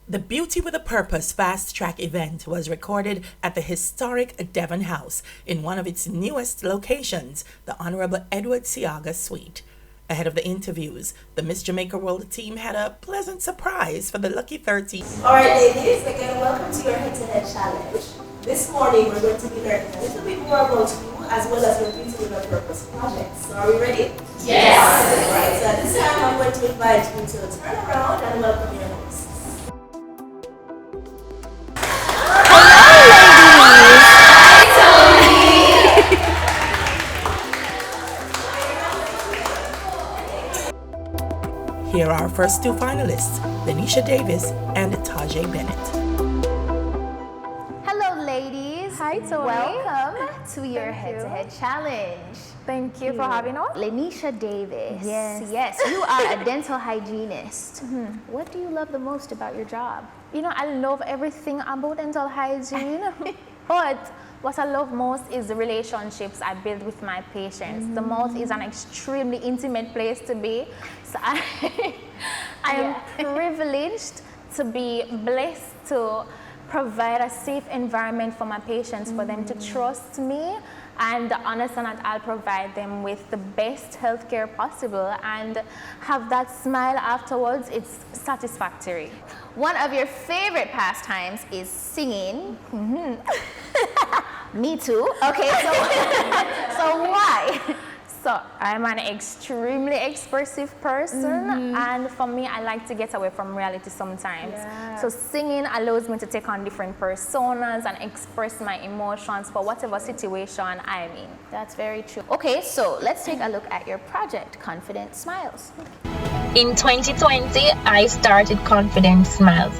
The Beauty with a Purpose Fast Track event was recorded at the historic Devon House in one of its newest locations, the Honorable Edward Seaga Suite. Ahead of the interviews, the Miss Jamaica World team had a pleasant surprise for the lucky 30. All right, ladies, again, welcome to your head-to-head challenge. This morning, we're going to be learning a little bit more about you as well as your Beauty with a Purpose project. So are we ready? Yes. All right, so at this time, I'm going to invite you to turn around and welcome your hosts. Here are our first two finalists, Lenisha Davis and Tajay Bennett. Hello, ladies. Hi, Tony. Welcome to your head-to-head challenge. Thank you for having us. Lenisha Davis. Yes. You are a dental hygienist. What do you love the most about your job? You know, I love everything about dental hygiene, but what I love most is the relationships I build with my patients. The mouth is an extremely intimate place to be. So I am privileged to be blessed to provide a safe environment for my patients, for them to trust me and understand that I'll provide them with the best healthcare possible and have that smile afterwards. It's satisfactory. One of your favorite pastimes is singing. Me too. Okay, so why? So I'm an extremely expressive person, and for me, I like to get away from reality sometimes. Yeah. So singing allows me to take on different personas and express my emotions for whatever situation I'm in. That's very true. Okay, so let's take a look at your project, Confident Smiles. In 2020, I started Confident Smiles.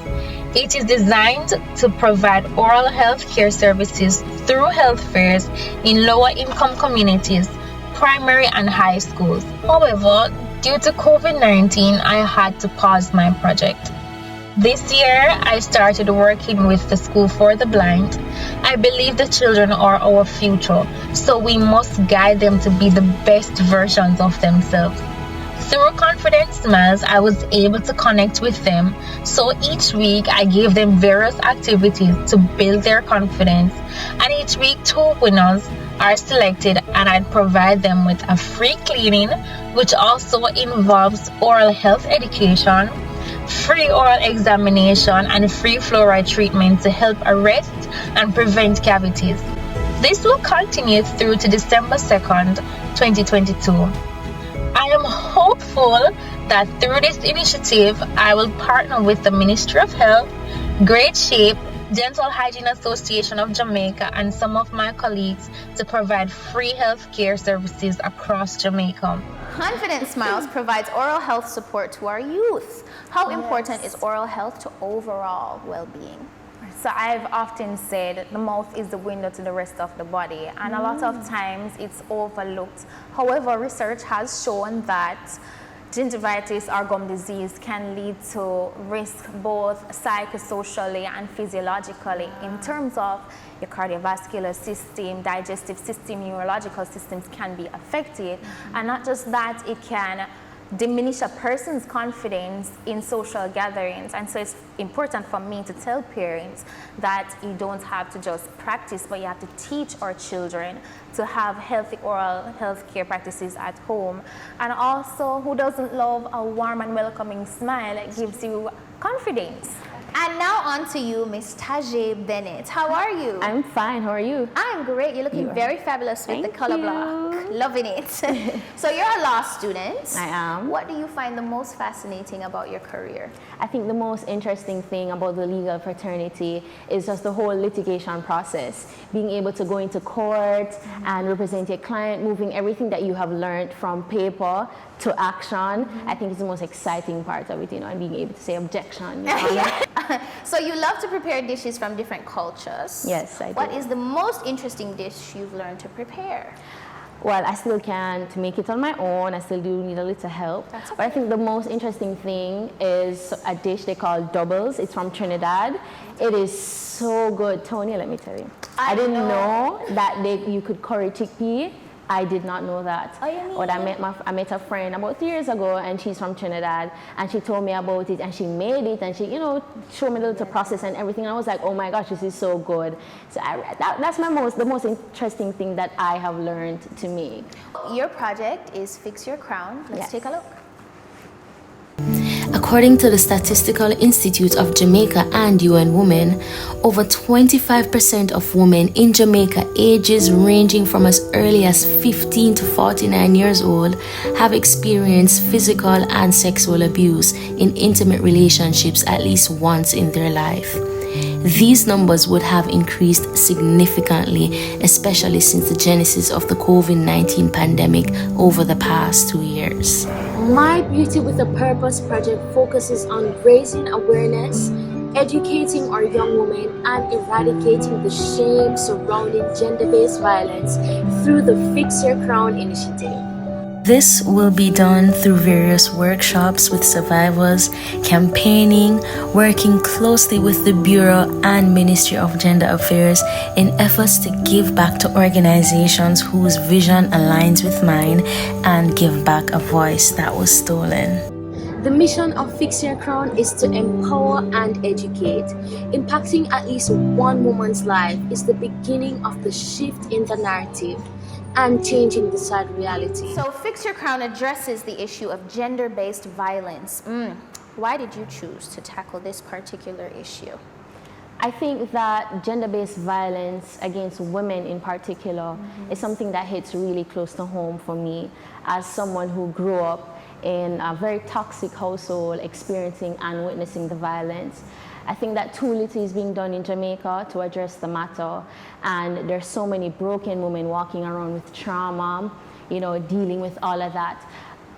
It is designed to provide oral health care services through health fairs in lower income communities, primary and high schools. However, due to COVID-19, I had to pause my project. This year, I started working with the School for the Blind. I believe the children are our future, so we must guide them to be the best versions of themselves. Through Confident Smiles, I was able to connect with them, so each week I gave them various activities to build their confidence, and each week 2 winners are selected and I provide them with a free cleaning, which also involves oral health education, free oral examination, and free fluoride treatment to help arrest and prevent cavities. This will continue through to December 2nd, 2022. I am hopeful that through this initiative, I will partner with the Ministry of Health, Great Shape, Dental Hygiene Association of Jamaica, and some of my colleagues to provide free health care services across Jamaica. Confident Smiles provides oral health support to our youth. How important is oral health to overall well-being? So I've often said the mouth is the window to the rest of the body, and a lot of times it's overlooked. However, research has shown that gingivitis or gum disease can lead to risk both psychosocially and physiologically in terms of your cardiovascular system, digestive system, neurological systems can be affected. And not just that, it can diminish a person's confidence in social gatherings. And so it's important for me to tell parents that you don't have to just practice, but you have to teach our children to have healthy oral health care practices at home. And also, who doesn't love a warm and welcoming smile? It gives you confidence. And now on to you, Miss Tajay Bennett. How are you? I'm fine. How are you? I'm great. You're looking very fabulous with the color block. Loving it. So you're a law student. I am. What do you find the most fascinating about your career? I think the most interesting thing about the legal fraternity is just the whole litigation process. Being able to go into court and represent your client, moving everything that you have learned from paper to action. I think it's the most exciting part of it, and being able to say objection. So you love to prepare dishes from different cultures. Yes, I do. What is the most interesting dish you've learned to prepare? Well, I still can to make it on my own. I still do need a little help. That's okay. But I think the most interesting thing is a dish they call doubles. It's from Trinidad. It is so good. Tony, let me tell you. I didn't know that you could curry chickpea I did not know that. Oh, you mean? But I met a friend about 3 years ago, and she's from Trinidad, and she told me about it, and she made it, and she, you know, showed me the little process and everything. And I was like, oh my gosh, this is so good. So that's the most interesting thing that I have learned to make. Your project is Fix Your Crown. Let's take a look. According to the Statistical Institute of Jamaica and UN Women, over 25% of women in Jamaica ages ranging from as early as 15 to 49 years old have experienced physical and sexual abuse in intimate relationships at least once in their life. These numbers would have increased significantly, especially since the genesis of the COVID-19 pandemic over the past 2 years. My Beauty with a Purpose project focuses on raising awareness, educating our young women, and eradicating the shame surrounding gender-based violence through the Fix Your Crown initiative. This will be done through various workshops with survivors, campaigning, working closely with the Bureau and Ministry of Gender Affairs in efforts to give back to organizations whose vision aligns with mine and give back a voice that was stolen. The mission of Fix Your Crown is to empower and educate. Impacting at least one woman's life is the beginning of the shift in the narrative and changing the sad reality. So Fix Your Crown addresses the issue of gender-based violence. Why did you choose to tackle this particular issue? I think that gender-based violence against women in particular is something that hits really close to home for me as someone who grew up in a very toxic household, experiencing and witnessing the violence. I think that too little is being done in Jamaica to address the matter, and there's so many broken women walking around with trauma, you know, dealing with all of that.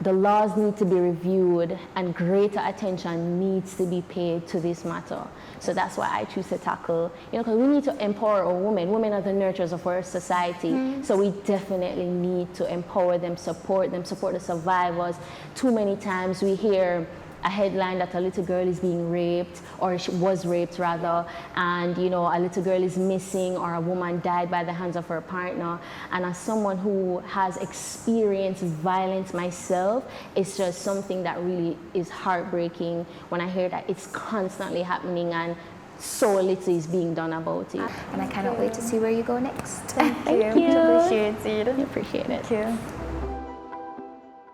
The laws need to be reviewed and greater attention needs to be paid to this matter. So that's why I choose to tackle, you know, because we need to empower our women. Women are the nurturers of our society. So we definitely need to empower them, support the survivors. Too many times we hear a headline that a little girl is being raped, or she was raped rather, and you know, a little girl is missing, or a woman died by the hands of her partner. And as someone who has experienced violence myself, it's just something that really is heartbreaking when I hear that it's constantly happening and so little is being done about it. And I cannot wait to see where you go next. Thank you. Appreciate it. Appreciate it. Thank you.